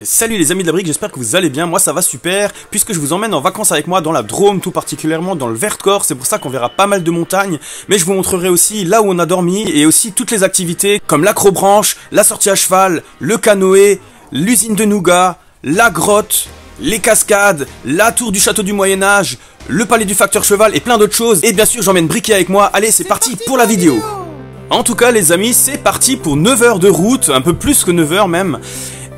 Salut les amis de la brique, j'espère que vous allez bien, moi ça va super, puisque je vous emmène en vacances avec moi dans la Drôme, tout particulièrement dans le Vercors, c'est pour ça qu'on verra pas mal de montagnes, mais je vous montrerai aussi là où on a dormi, et aussi toutes les activités, comme l'acrobranche, la sortie à cheval, le canoë, l'usine de nougat, la grotte, les cascades, la tour du château du Moyen-Âge, le palais du facteur cheval et plein d'autres choses, et bien sûr j'emmène Bricky avec moi, allez c'est parti pour la vidéo. En tout cas les amis, c'est parti pour 9 heures de route, un peu plus que 9 heures même.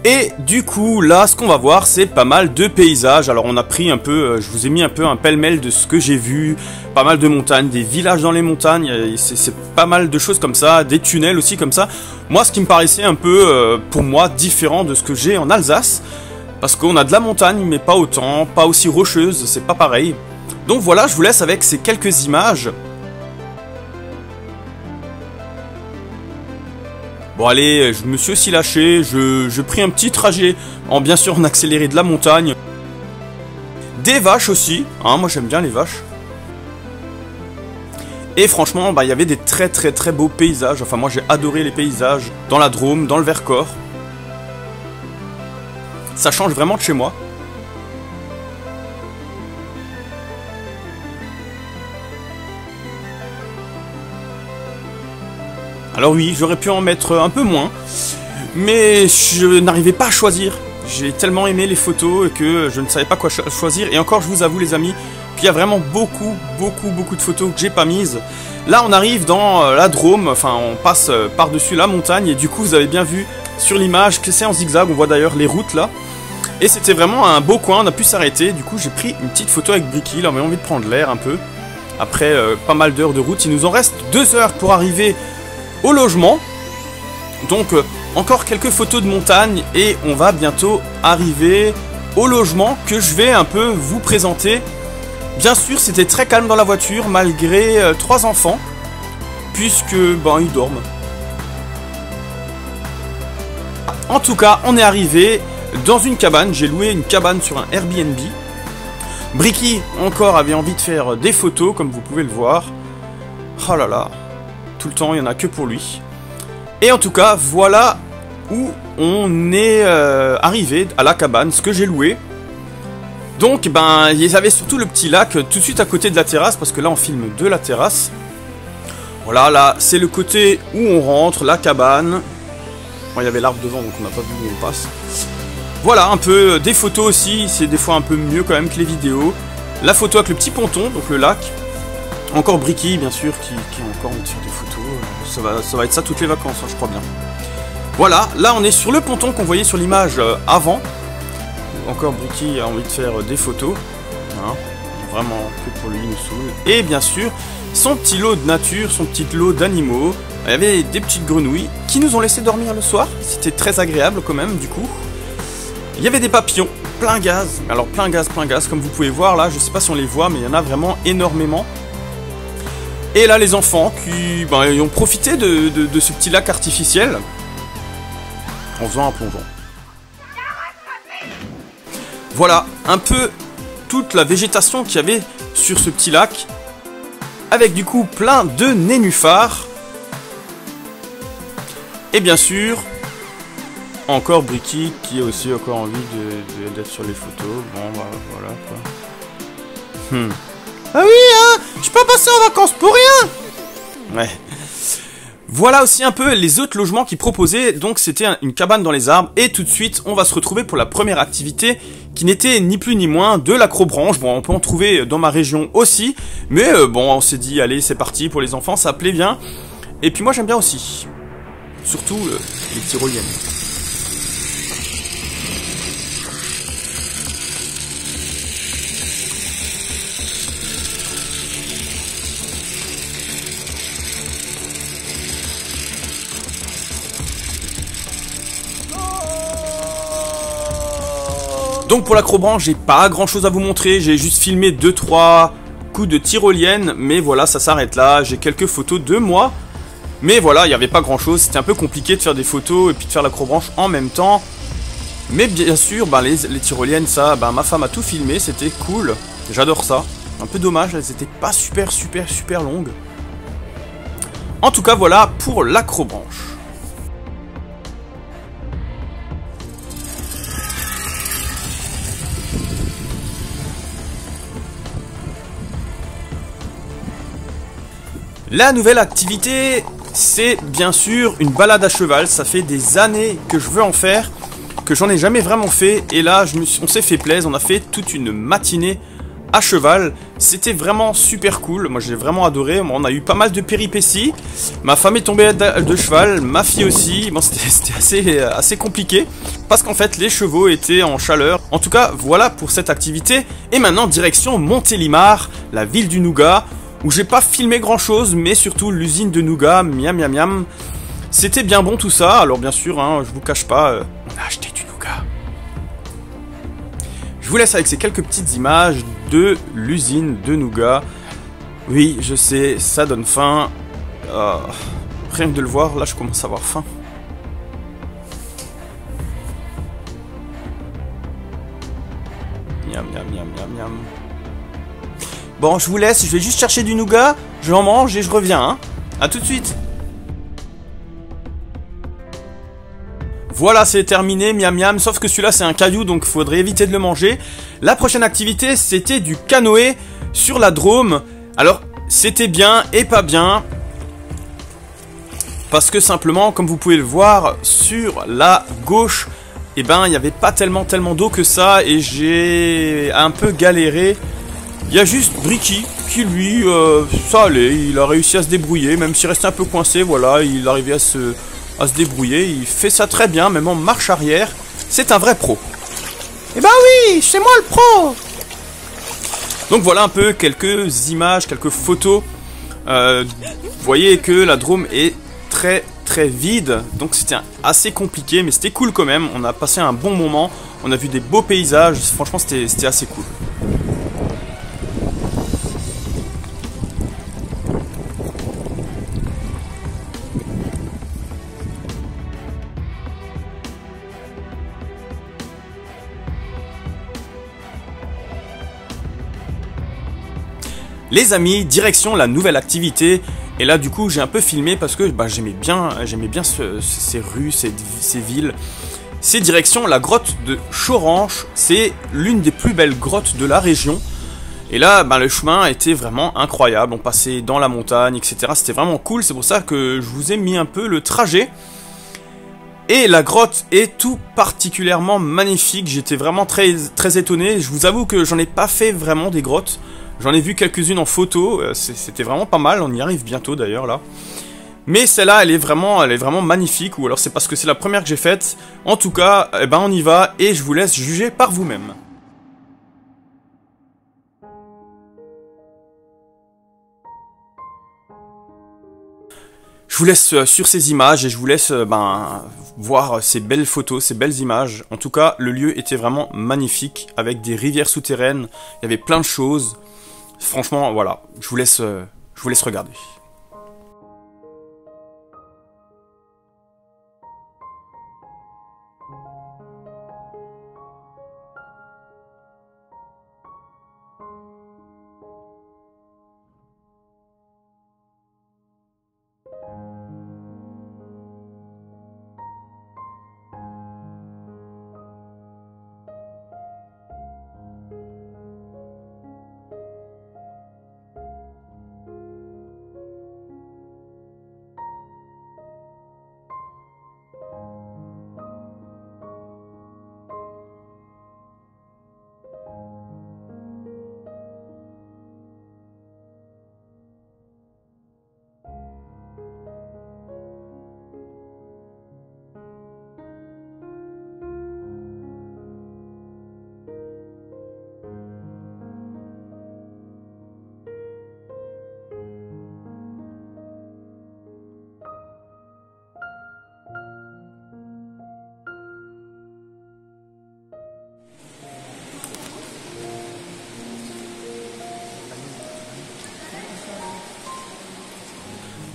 Et du coup, là, ce qu'on va voir, c'est pas mal de paysages. Alors, on a pris un peu, je vous ai mis un peu un pêle-mêle de ce que j'ai vu. Pas mal de montagnes, des villages dans les montagnes. C'est pas mal de choses comme ça, des tunnels aussi comme ça. Moi, ce qui me paraissait un peu, pour moi, différent de ce que j'ai en Alsace. Parce qu'on a de la montagne, mais pas autant, pas aussi rocheuse, c'est pas pareil. Donc voilà, je vous laisse avec ces quelques images. Bon allez, je me suis aussi lâché, je pris un petit trajet, bien sûr en accéléré de la montagne. Des vaches aussi, hein, moi j'aime bien les vaches. Et franchement, il y avait des très beaux paysages, enfin moi j'ai adoré les paysages dans la Drôme, dans le Vercors. Ça change vraiment de chez moi. Alors oui, j'aurais pu en mettre un peu moins, mais je n'arrivais pas à choisir. J'ai tellement aimé les photos que je ne savais pas quoi choisir. Et encore, je vous avoue les amis, qu'il y a vraiment beaucoup de photos que j'ai pas mises. Là, on arrive dans la Drôme, enfin on passe par-dessus la montagne. Et du coup, vous avez bien vu sur l'image que c'est en zigzag, on voit d'ailleurs les routes là. Et c'était vraiment un beau coin, on a pu s'arrêter. Du coup, j'ai pris une petite photo avec Bricky, là on avait envie de prendre l'air un peu. Après pas mal d'heures de route, il nous en reste 2 heures pour arriver au logement. Donc encore quelques photos de montagne et on va bientôt arriver au logement que je vais un peu vous présenter. Bien sûr c'était très calme dans la voiture malgré 3 enfants puisque ils dorment. En tout cas on est arrivé dans une cabane, j'ai loué une cabane sur un Airbnb. Bricky encore avait envie de faire des photos comme vous pouvez le voir. Oh là là, tout le temps, il n'y en a que pour lui. Et en tout cas, voilà où on est arrivé à la cabane, ce que j'ai loué. Donc, il y avait surtout le petit lac tout de suite à côté de la terrasse, parce que là, on filme de la terrasse. Voilà, là, c'est le côté où on rentre, la cabane. Bon, il y avait l'arbre devant, donc on n'a pas vu où on passe. Voilà, un peu des photos aussi, c'est des fois un peu mieux quand même que les vidéos. La photo avec le petit ponton, donc le lac. Encore Bricky, bien sûr, qui a encore envie de faire des photos. Ça va être ça toutes les vacances, hein, je crois bien. Voilà, là on est sur le ponton qu'on voyait sur l'image avant. Encore Bricky a envie de faire des photos. Voilà. Vraiment que pour lui, il nous saoule. Et bien sûr, son petit lot de nature, son petit lot d'animaux. Il y avait des petites grenouilles qui nous ont laissé dormir le soir. C'était très agréable quand même, du coup. Il y avait des papillons, plein gaz. Alors plein gaz, comme vous pouvez voir là. Je sais pas si on les voit, mais il y en a vraiment énormément. Et là les enfants qui ils ont profité de ce petit lac artificiel en faisant un plongeon. Voilà un peu toute la végétation qu'il y avait sur ce petit lac, avec du coup plein de nénuphars. Et bien sûr encore Bricky qui a aussi encore envie d'être sur les photos. Bon voilà quoi. Ah oui, hein, je peux pas passer en vacances pour rien. Ouais. Voilà aussi un peu les autres logements qu'ils proposaient. Donc c'était une cabane dans les arbres. Et tout de suite, on va se retrouver pour la première activité qui n'était ni plus ni moins de l'acrobranche. Bon, on peut en trouver dans ma région aussi. Mais on s'est dit, allez, c'est parti pour les enfants, ça plaît bien. Et puis moi, j'aime bien aussi. Surtout les tyroliennes. Donc pour l'acrobranche, j'ai pas grand chose à vous montrer, j'ai juste filmé 2-3 coups de tyrolienne, mais voilà, ça s'arrête là, j'ai quelques photos de moi, mais voilà, il n'y avait pas grand chose, c'était un peu compliqué de faire des photos et puis de faire l'acrobranche en même temps, mais bien sûr, les tyroliennes, ça, ma femme a tout filmé, c'était cool, j'adore ça, un peu dommage, elles étaient pas super longues. En tout cas, voilà pour l'acrobranche. La nouvelle activité, c'est bien sûr une balade à cheval. Ça fait des années que je veux en faire, que j'en ai jamais vraiment fait. Et là, on s'est fait plaisir, on a fait toute une matinée à cheval. C'était vraiment super cool, moi j'ai vraiment adoré. On a eu pas mal de péripéties. Ma femme est tombée de cheval, ma fille aussi. Bon, c'était assez compliqué, parce qu'en fait les chevaux étaient en chaleur. En tout cas, voilà pour cette activité. Et maintenant, direction Montélimar, la ville du nougat, où j'ai pas filmé grand chose, mais surtout l'usine de nougat, miam miam miam. C'était bien bon tout ça. Alors bien sûr, hein, je vous cache pas, on a acheté du nougat. Je vous laisse avec ces quelques petites images de l'usine de nougat. Oui, je sais, ça donne faim. Rien que de le voir, là je commence à avoir faim. Miam miam miam miam miam. Bon, je vous laisse, je vais juste chercher du nougat, je en mange et je reviens, hein. A tout de suite. Voilà, c'est terminé, miam miam, sauf que celui-là c'est un caillou, donc il faudrait éviter de le manger. La prochaine activité, c'était du canoë sur la Drôme. Alors, c'était bien et pas bien, parce que simplement, comme vous pouvez le voir, sur la gauche, eh ben, il n'y avait pas tellement d'eau que ça, et j'ai un peu galéré. Il y a juste Bricky qui lui, ça allait, il a réussi à se débrouiller, même s'il restait un peu coincé, voilà, il arrivait à se débrouiller, il fait ça très bien, même en marche arrière, c'est un vrai pro. Eh ben oui, c'est moi le pro. Donc voilà un peu quelques images, quelques photos. Vous voyez que la Drôme est très vide, donc c'était assez compliqué, mais c'était cool quand même, on a passé un bon moment, on a vu des beaux paysages, franchement c'était assez cool. Les amis, direction la nouvelle activité. Et là du coup j'ai un peu filmé parce que j'aimais bien ces rues, ces villes. C'est direction la grotte de Choranche. C'est l'une des plus belles grottes de la région. Et là le chemin était vraiment incroyable. On passait dans la montagne, etc. C'était vraiment cool. C'est pour ça que je vous ai mis un peu le trajet. Et la grotte est tout particulièrement magnifique. J'étais vraiment très étonné. Je vous avoue que j'en ai pas fait vraiment des grottes. J'en ai vu quelques-unes en photo, c'était vraiment pas mal, on y arrive bientôt d'ailleurs là. Mais celle-là, elle est vraiment magnifique, ou alors c'est parce que c'est la première que j'ai faite. En tout cas, eh ben on y va, et je vous laisse juger par vous-même. Je vous laisse sur ces images, et je vous laisse voir ces belles photos, ces belles images. En tout cas, le lieu était vraiment magnifique, avec des rivières souterraines, il y avait plein de choses. Franchement, voilà, je vous laisse regarder.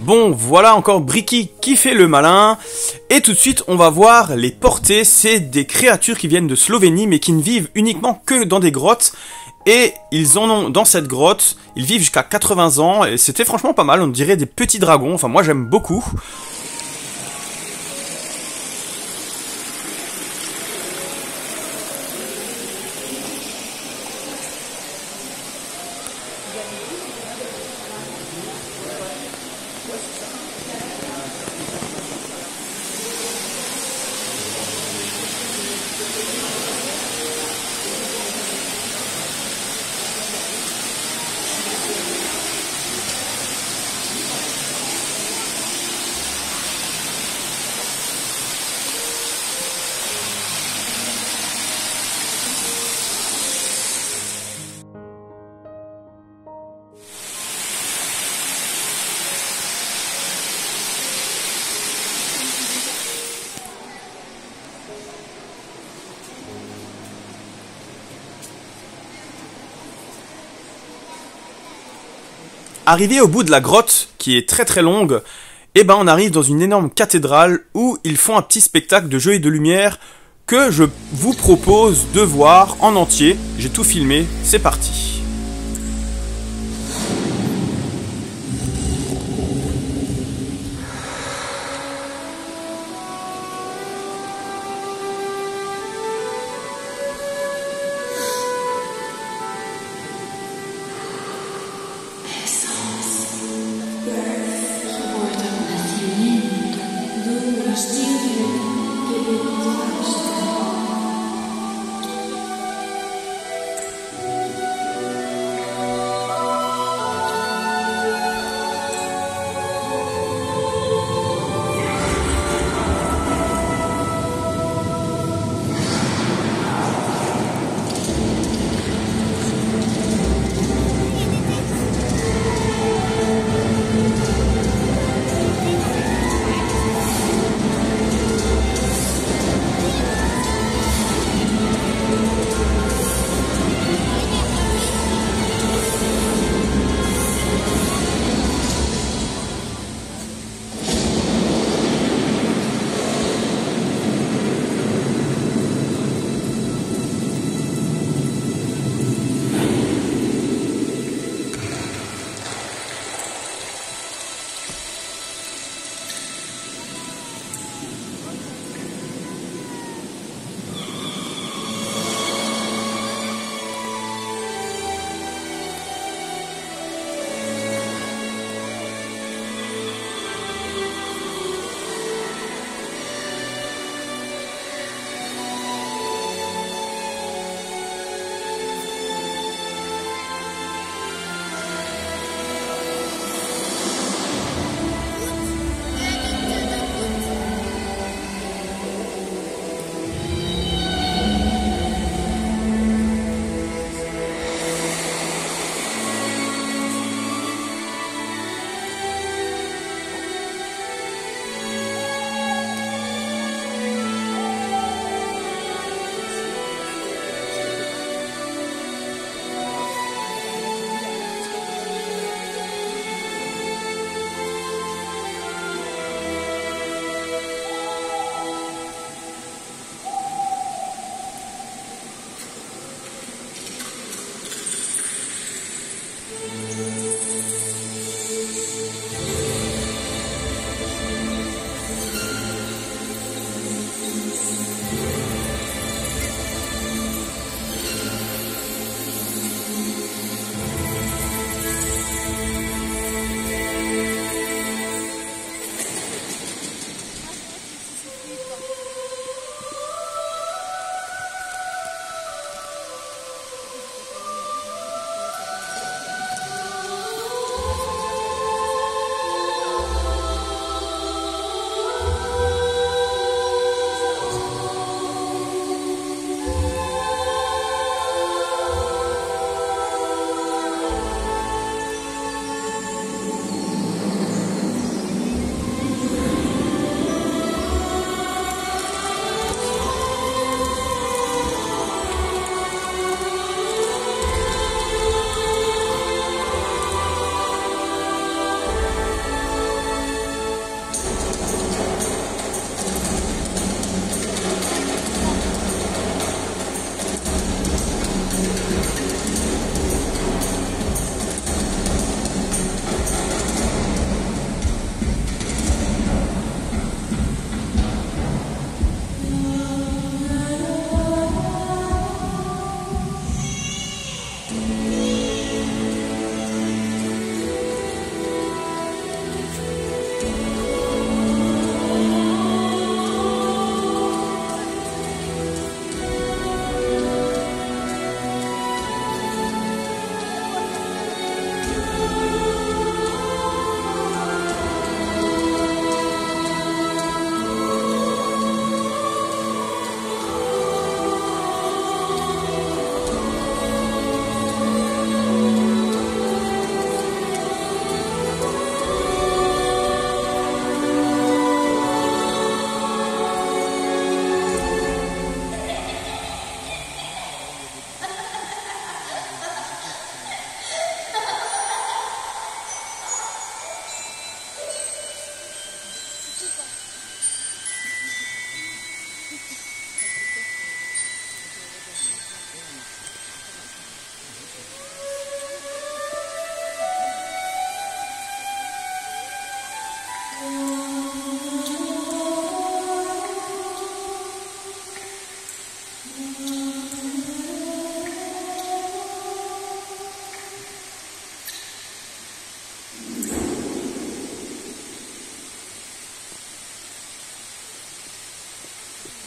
Bon, voilà encore Bricky qui fait le malin. Et tout de suite, on va voir les portées. C'est des créatures qui viennent de Slovénie, mais qui ne vivent uniquement que dans des grottes. Et ils en ont dans cette grotte. Ils vivent jusqu'à 80 ans. Et c'était franchement pas mal. On dirait des petits dragons. Enfin, moi, j'aime beaucoup. Arrivé au bout de la grotte, qui est très très longue, eh ben on arrive dans une énorme cathédrale où ils font un petit spectacle de jeux et de lumière que je vous propose de voir en entier. J'ai tout filmé, c'est parti.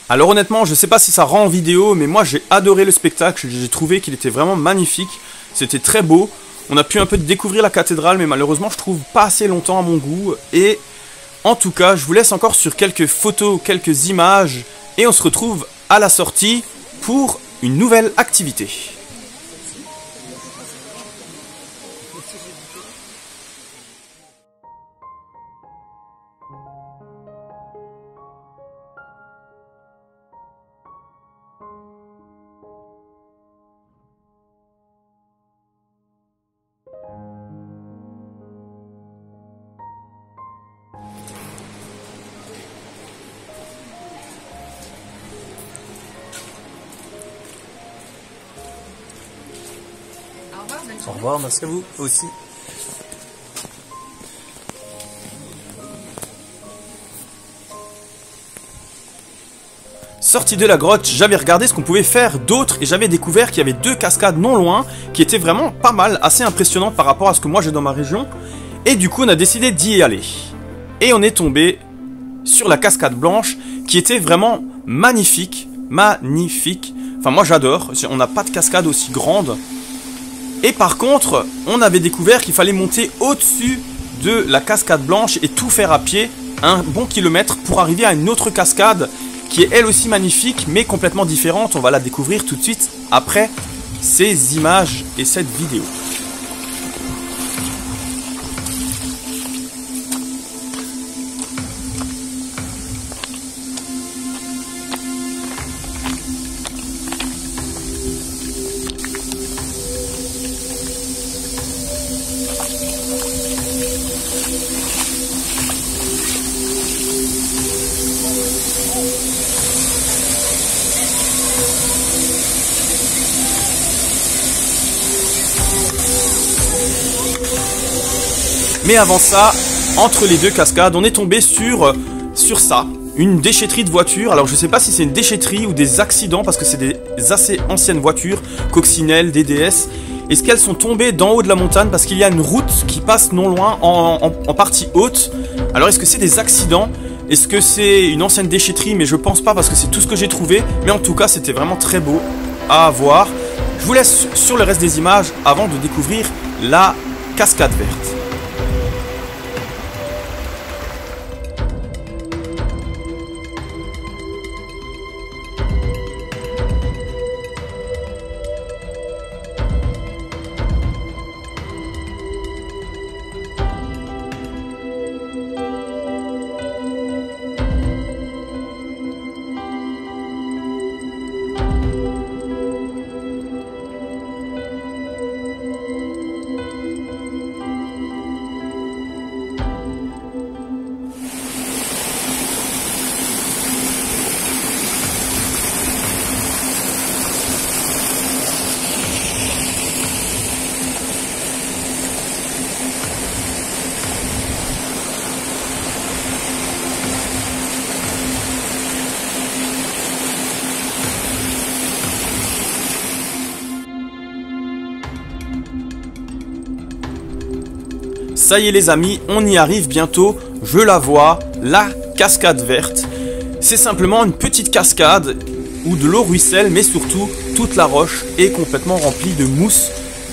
Alors honnêtement, je sais pas si ça rend en vidéo, mais moi j'ai adoré le spectacle, j'ai trouvé qu'il était vraiment magnifique, c'était très beau. On a pu un peu découvrir la cathédrale, mais malheureusement je trouve pas assez longtemps à mon goût. Et en tout cas, je vous laisse encore sur quelques photos, quelques images, et on se retrouve à la sortie pour une nouvelle activité. Au revoir, merci à vous aussi. Sorti de la grotte, j'avais regardé ce qu'on pouvait faire d'autre et j'avais découvert qu'il y avait 2 cascades non loin qui étaient vraiment pas mal, assez impressionnantes par rapport à ce que moi j'ai dans ma région. Et du coup on a décidé d'y aller. Et on est tombé sur la cascade blanche qui était vraiment magnifique, magnifique. Enfin moi j'adore, on n'a pas de cascade aussi grande. Et par contre, on avait découvert qu'il fallait monter au-dessus de la cascade blanche et tout faire à pied, un bon kilomètre, pour arriver à une autre cascade qui est elle aussi magnifique, mais complètement différente. On va la découvrir tout de suite après ces images et cette vidéo. Mais avant ça, entre les 2 cascades, on est tombé sur ça, une déchetterie de voitures. Alors je sais pas si c'est une déchetterie ou des accidents parce que c'est des assez anciennes voitures, coccinelles, DDS. Est-ce qu'elles sont tombées d'en haut de la montagne parce qu'il y a une route qui passe non loin en partie haute? Alors est-ce que c'est des accidents? Est-ce que c'est une ancienne déchetterie? Mais je pense pas parce que c'est tout ce que j'ai trouvé. Mais en tout cas c'était vraiment très beau à voir. Je vous laisse sur le reste des images avant de découvrir la cascade verte. Ça y est les amis, on y arrive bientôt, je la vois, la cascade verte. C'est simplement une petite cascade où de l'eau ruisselle, mais surtout toute la roche est complètement remplie de mousse.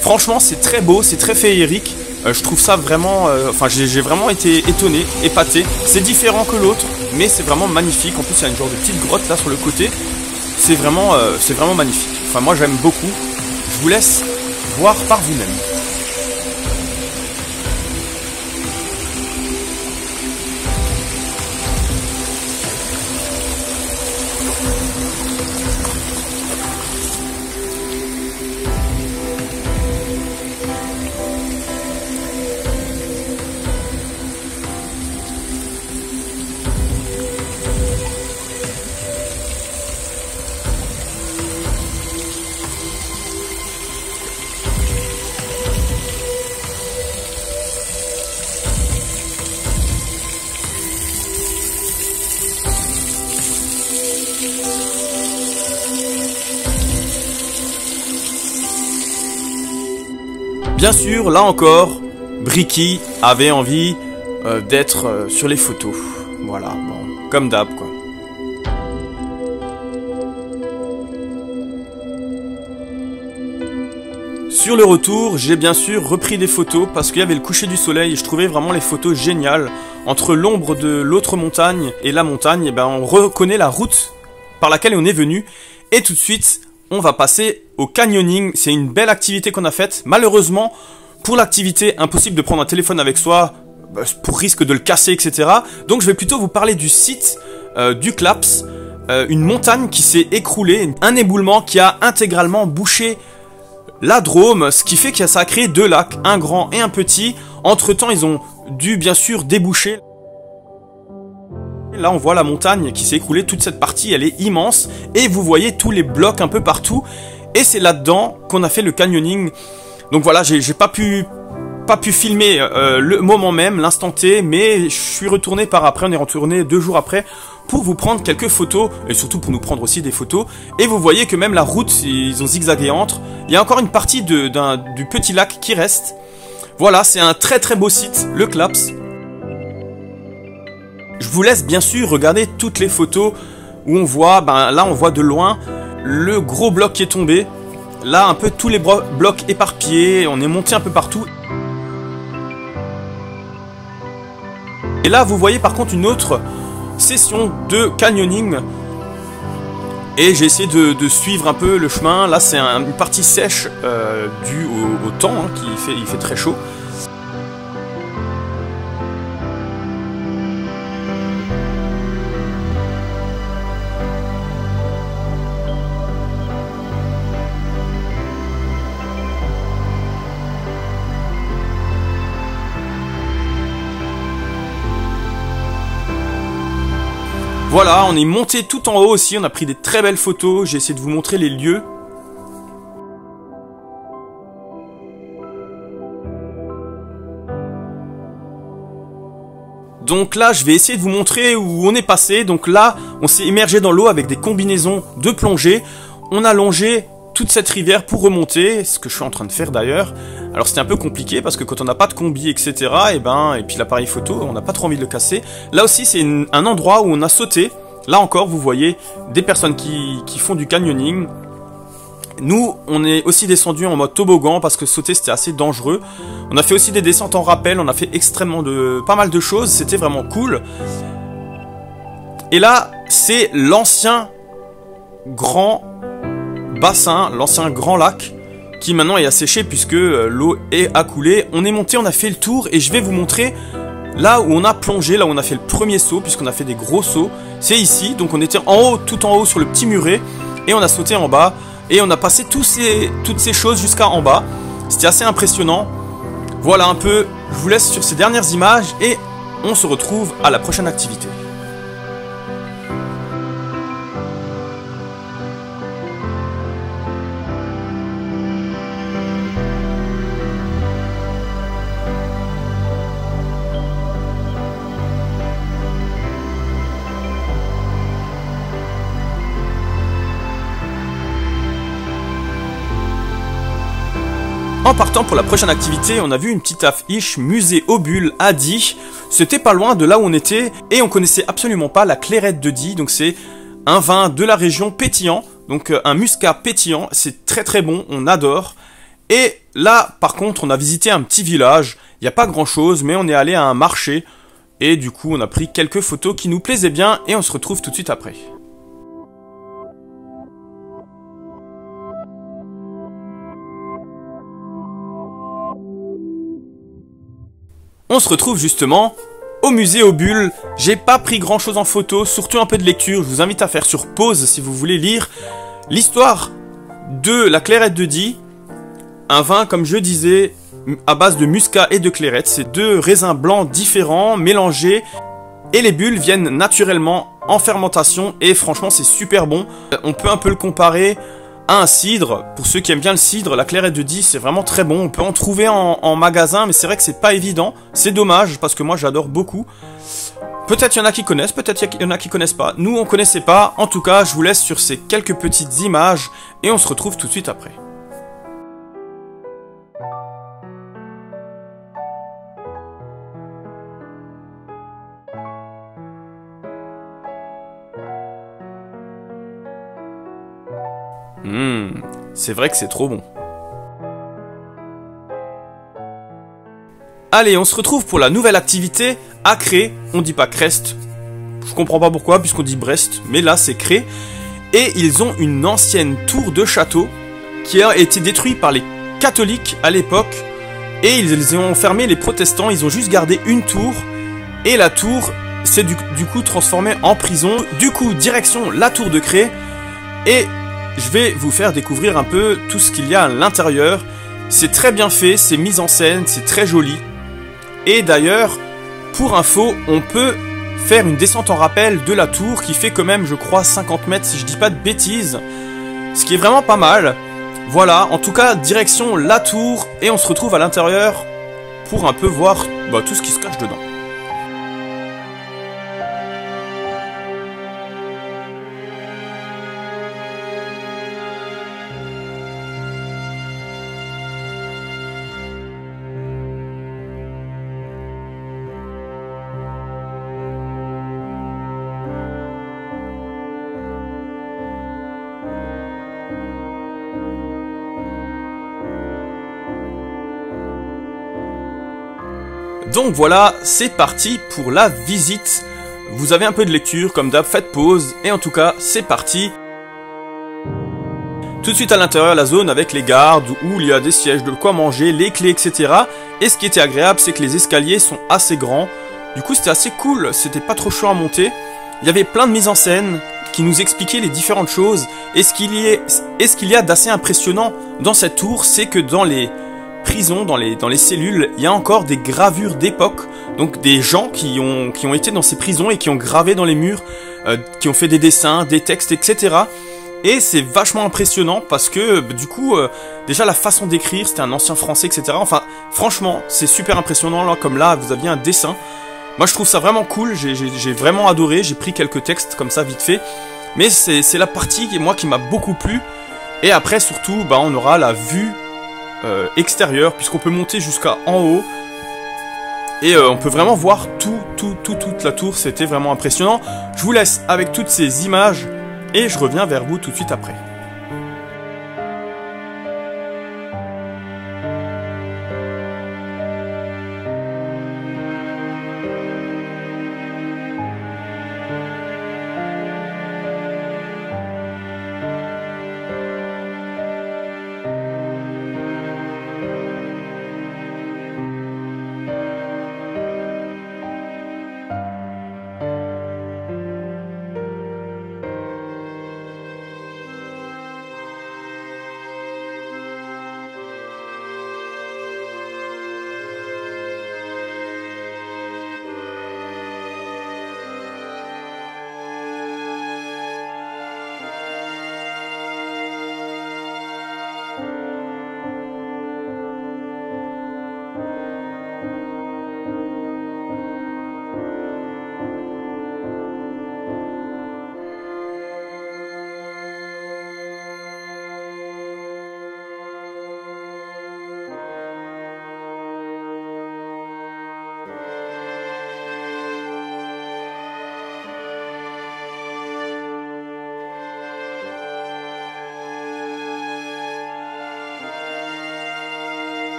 Franchement c'est très beau, c'est très féerique, je trouve ça vraiment, j'ai vraiment été étonné, épaté. C'est différent que l'autre, mais c'est vraiment magnifique, en plus il y a une genre de petite grotte là sur le côté. C'est vraiment magnifique, enfin moi j'aime beaucoup, je vous laisse voir par vous-même. Bien sûr, là encore, Bricky avait envie d'être sur les photos. Voilà, bon, comme d'hab quoi. Sur le retour, j'ai bien sûr repris des photos parce qu'il y avait le coucher du soleil et je trouvais vraiment les photos géniales. Entre l'ombre de l'autre montagne et la montagne, et ben on reconnaît la route par laquelle on est venu. Et tout de suite, on va passer au canyoning. C'est une belle activité qu'on a faite. Malheureusement, pour l'activité, impossible de prendre un téléphone avec soi pour risque de le casser, etc. Donc je vais plutôt vous parler du site du Claps. Une montagne qui s'est écroulée, un éboulement qui a intégralement bouché la Drôme, ce qui fait que ça a créé deux lacs, un grand et un petit. Entre temps, ils ont dû bien sûr déboucher. Là, on voit la montagne qui s'est écroulée, toute cette partie, elle est immense. Et vous voyez tous les blocs un peu partout. Et c'est là-dedans qu'on a fait le canyoning. Donc voilà, j'ai pas pu filmer le moment même, l'instant T, mais je suis retourné par après, on est retourné 2 jours après, pour vous prendre quelques photos, et surtout pour nous prendre aussi des photos. Et vous voyez que même la route, ils ont zigzagué entre. Il y a encore une partie du petit lac qui reste. Voilà, c'est un très très beau site, le Claps. Je vous laisse bien sûr regarder toutes les photos où on voit, là on voit de loin le gros bloc qui est tombé. Là un peu tous les blocs éparpillés, on est monté un peu partout. Et là vous voyez par contre une autre session de canyoning. Et j'ai essayé de suivre un peu le chemin. Là c'est une partie sèche due au temps, hein, il fait très chaud. Voilà, on est monté tout en haut aussi, on a pris des très belles photos, j'ai essayé de vous montrer les lieux. Donc là, je vais essayer de vous montrer où on est passé. Donc là, on s'est immergé dans l'eau avec des combinaisons de plongée. On a longé toute cette rivière pour remonter, ce que je suis en train de faire d'ailleurs. Alors c'était un peu compliqué parce que quand on n'a pas de combi, etc. Et puis l'appareil photo, on n'a pas trop envie de le casser. Là aussi c'est un endroit où on a sauté. Là encore vous voyez des personnes qui font du canyoning. Nous on est aussi descendu en mode toboggan parce que sauter c'était assez dangereux. On a fait aussi des descentes en rappel, on a fait pas mal de choses, c'était vraiment cool. Et là c'est l'ancien grand bassin, l'ancien grand lac qui maintenant est asséché puisque l'eau est accoulée. On est monté, on a fait le tour et je vais vous montrer là où on a plongé, là où on a fait le premier saut puisqu'on a fait des gros sauts. C'est ici, donc on était en haut, tout en haut sur le petit muret et on a sauté en bas et on a passé toutes ces choses jusqu'à en bas. C'était assez impressionnant. Voilà un peu, je vous laisse sur ces dernières images et on se retrouve à la prochaine activité. En partant pour la prochaine activité, on a vu une petite affiche musée aux bulles à Die. C'était pas loin de là où on était et on connaissait absolument pas la clairette de Die. Donc c'est un vin de la région pétillant, donc un muscat pétillant. C'est très très bon, on adore. Et là par contre on a visité un petit village. Il n'y a pas grand chose mais on est allé à un marché et du coup on a pris quelques photos qui nous plaisaient bien et on se retrouve tout de suite après. On se retrouve justement au musée aux bulles. J'ai pas pris grand chose en photo, surtout un peu de lecture. Je vous invite à faire sur pause si vous voulez lire l'histoire de la clairette de Die. Un vin, comme je disais, à base de muscat et de clairette. C'est deux raisins blancs différents, mélangés. Et les bulles viennent naturellement en fermentation. Et franchement, c'est super bon. On peut un peu le comparer à un cidre. Pour ceux qui aiment bien le cidre, la clairette de Die, c'est vraiment très bon. On peut en trouver en magasin, mais c'est vrai que c'est pas évident. C'est dommage, parce que moi, j'adore beaucoup. Peut-être il y en a qui connaissent, peut-être il y en a qui connaissent pas. Nous, on connaissait pas. En tout cas, je vous laisse sur ces quelques petites images. Et on se retrouve tout de suite après. C'est vrai que c'est trop bon. Allez, on se retrouve pour la nouvelle activité à Cré. On dit pas Crest. Je comprends pas pourquoi, puisqu'on dit Brest. Mais là, c'est Cré. Et ils ont une ancienne tour de château qui a été détruite par les catholiques à l'époque. Et ils ont fermé les protestants. Ils ont juste gardé une tour. Et la tour s'est du coup transformée en prison. Du coup, direction la tour de Cré. Et je vais vous faire découvrir un peu tout ce qu'il y a à l'intérieur. C'est très bien fait, c'est mis en scène, c'est très joli. Et d'ailleurs, pour info, on peut faire une descente en rappel de la tour qui fait quand même, je crois, 50 mètres si je dis pas de bêtises. Ce qui est vraiment pas mal. Voilà, en tout cas, direction la tour et on se retrouve à l'intérieur pour un peu voir tout ce qui se cache dedans. Donc voilà, c'est parti pour la visite. Vous avez un peu de lecture, comme d'hab, faites pause, et en tout cas, c'est parti. Tout de suite à l'intérieur, la zone avec les gardes, où il y a des sièges, de quoi manger, les clés, etc. Et ce qui était agréable, c'est que les escaliers sont assez grands. Du coup, c'était assez cool, c'était pas trop chaud à monter. Il y avait plein de mises en scène qui nous expliquaient les différentes choses. Et ce qu'il y a d'assez impressionnant dans cette tour, c'est que dans les prisons, dans les cellules, il y a encore des gravures d'époque, donc des gens qui ont été dans ces prisons et qui ont gravé dans les murs, qui ont fait des dessins, des textes, etc. Et c'est vachement impressionnant parce que du coup, déjà la façon d'écrire, c'était un ancien français, etc. Enfin, franchement, c'est super impressionnant là, comme là, vous aviez un dessin. Moi, je trouve ça vraiment cool. J'ai vraiment adoré. J'ai pris quelques textes comme ça vite fait, mais c'est la partie qui m'a beaucoup plu. Et après, surtout, on aura la vue extérieur, puisqu'on peut monter jusqu'à en haut et on peut vraiment voir toute la tour. C'était vraiment impressionnant. Je vous laisse avec toutes ces images et je reviens vers vous tout de suite après.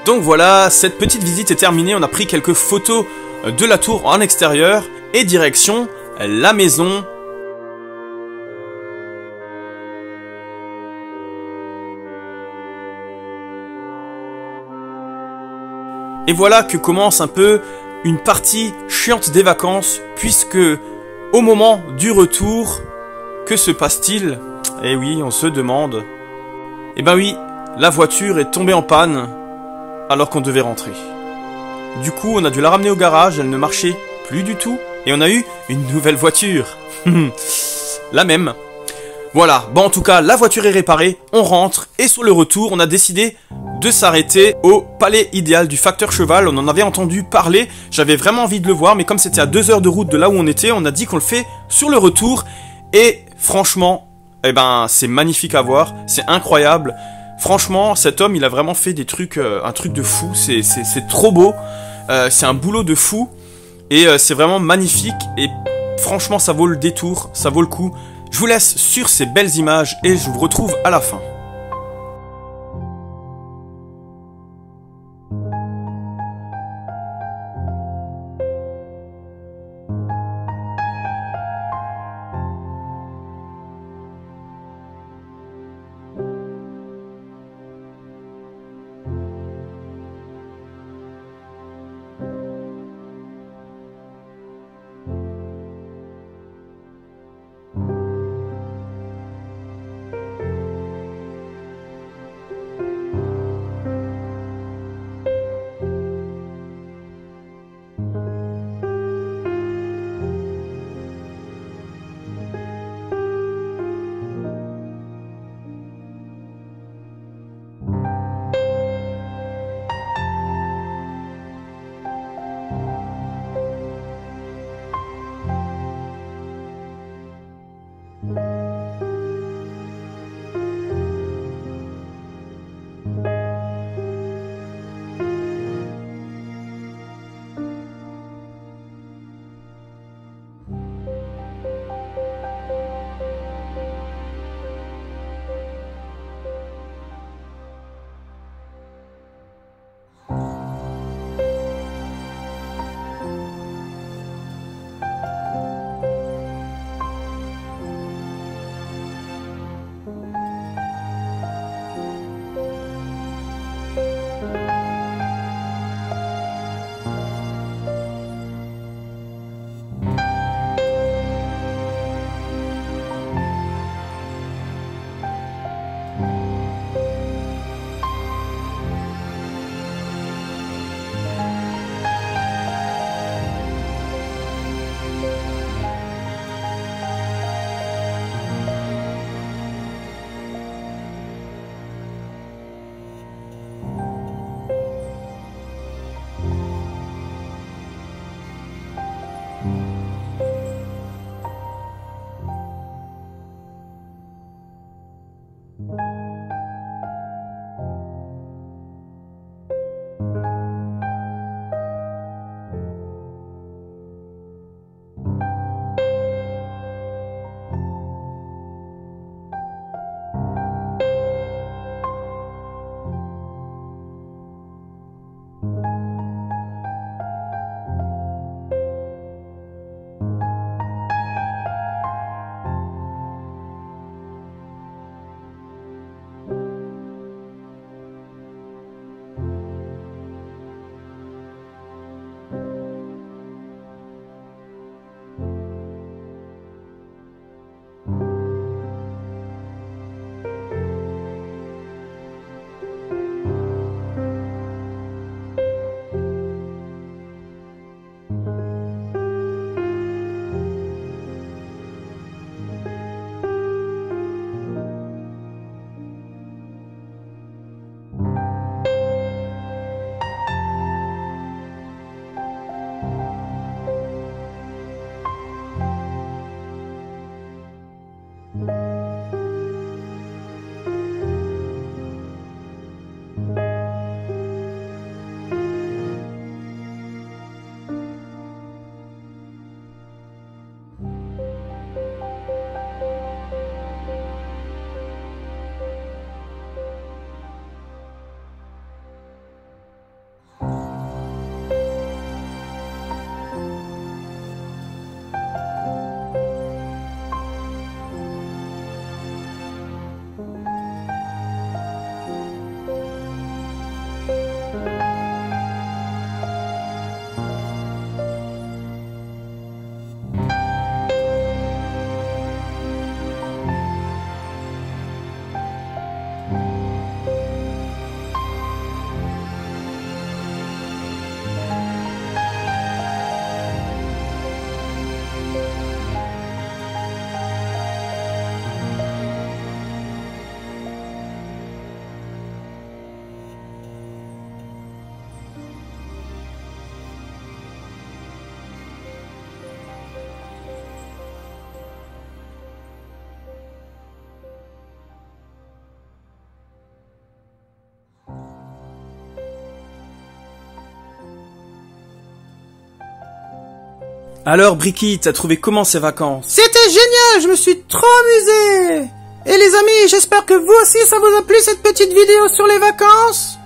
Donc voilà, cette petite visite est terminée, on a pris quelques photos de la tour en extérieur et direction la maison. Et voilà que commence un peu une partie chiante des vacances, puisque au moment du retour, que se passe-t-il? Eh oui, on se demande. Eh ben oui, la voiture est tombée en panne alors qu'on devait rentrer. Du coup, on a dû la ramener au garage, elle ne marchait plus du tout, et on a eu une nouvelle voiture. La même. Voilà, bon en tout cas, la voiture est réparée, on rentre, et sur le retour, on a décidé de s'arrêter au palais idéal du facteur cheval. On en avait entendu parler, j'avais vraiment envie de le voir, mais comme c'était à 2 heures de route de là où on était, on a dit qu'on le fait sur le retour, et franchement, eh ben, c'est magnifique à voir, c'est incroyable. Franchement, cet homme, il a vraiment fait des trucs, un truc de fou, c'est trop beau, c'est un boulot de fou, et c'est vraiment magnifique, et franchement, ça vaut le détour, ça vaut le coup. Je vous laisse sur ces belles images, et je vous retrouve à la fin. Alors Bricky, t'as trouvé comment ces vacances? C'était génial, je me suis trop amusé. Et les amis, j'espère que vous aussi ça vous a plu cette petite vidéo sur les vacances.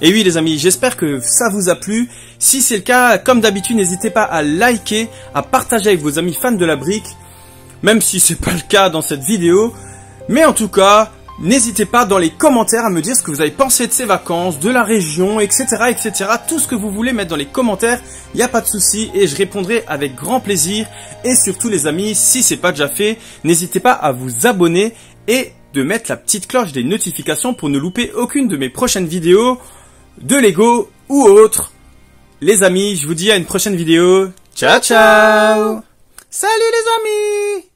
Et oui les amis, j'espère que ça vous a plu. Si c'est le cas, comme d'habitude, n'hésitez pas à liker, à partager avec vos amis fans de la brique, même si c'est pas le cas dans cette vidéo. Mais en tout cas, n'hésitez pas dans les commentaires à me dire ce que vous avez pensé de ces vacances, de la région, etc. etc. Tout ce que vous voulez mettre dans les commentaires, il n'y a pas de souci et je répondrai avec grand plaisir. Et surtout les amis, si c'est pas déjà fait, n'hésitez pas à vous abonner et de mettre la petite cloche des notifications pour ne louper aucune de mes prochaines vidéos de Lego ou autres. Les amis, je vous dis à une prochaine vidéo. Ciao ciao. Salut les amis.